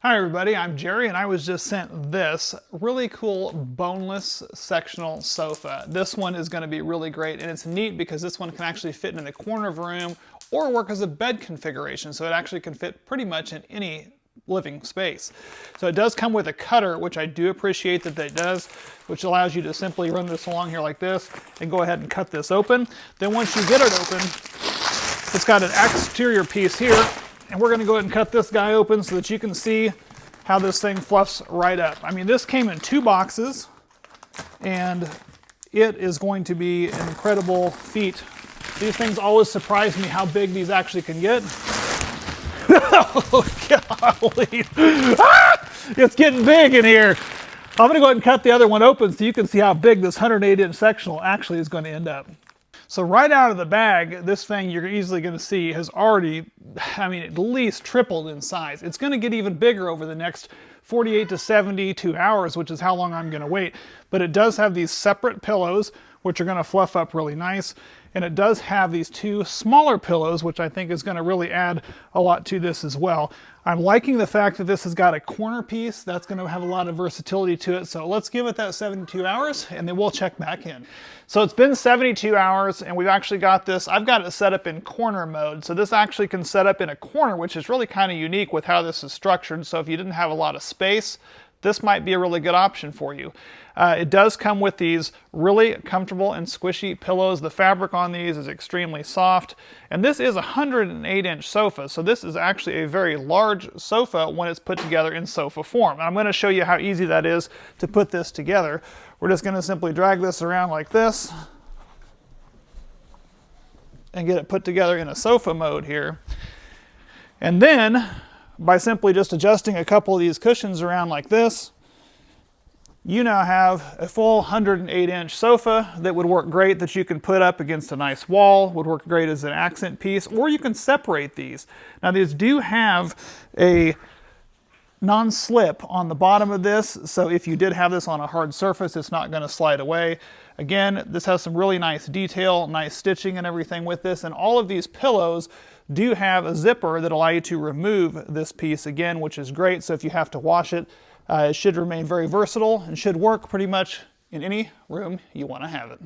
Hi everybody, I'm Jerry and I was just sent this really cool boneless sectional sofa. This one is going to be really great and it's neat because this one can actually fit in a corner of a room or work as a bed configuration, so it actually can fit pretty much in any living space. So it does come with a cutter, which I do appreciate that it does, which allows you to simply run this along here like this and go ahead and cut this open. Then once you get it open, it's got an exterior piece here. And we're going to go ahead and cut this guy open so that you can see how this thing fluffs right up. I mean, this came in 2 boxes, and it is going to be an incredible feat. These things always surprise me how big these actually can get. Oh, golly. Ah! It's getting big in here. I'm going to go ahead and cut the other one open so you can see how big this 108-inch sectional actually is going to end up. So right out of the bag, this thing you're easily going to see has already, at least tripled in size. It's going to get even bigger over the next 48 to 72 hours, which is how long I'm going to wait. But it does have these separate pillows, which are going to fluff up really nice. And it does have these 2 smaller pillows, which I think is going to really add a lot to this as well. I'm liking the fact that this has got a corner piece. That's going to have a lot of versatility to it. So let's give it that 72 hours and then we'll check back in. So it's been 72 hours and we've actually got this, I've got it set up in corner mode. So this actually can set up in a corner, which is really kind of unique with how this is structured. So if you didn't have a lot of space, this might be a really good option for you. It does come with these really comfortable and squishy pillows. The fabric on these is extremely soft. And this is a 108-inch sofa, so this is actually a very large sofa when it's put together in sofa form. And I'm going to show you how easy that is to put this together. We're just going to simply drag this around like this and get it put together in a sofa mode here. And then, by simply just adjusting a couple of these cushions around like this, you now have a full 108-inch sofa that would work great, that you can put up against a nice wall, would work great as an accent piece, or you can separate these. Now these do have a non-slip on the bottom of this, so if you did have this on a hard surface, it's not going to slide away. Again, this has some really nice detail, nice stitching and everything with this, and all of these pillows do have a zipper that allow you to remove this piece again, which is great. So if you have to wash it, it should remain very versatile and should work pretty much in any room you want to have it.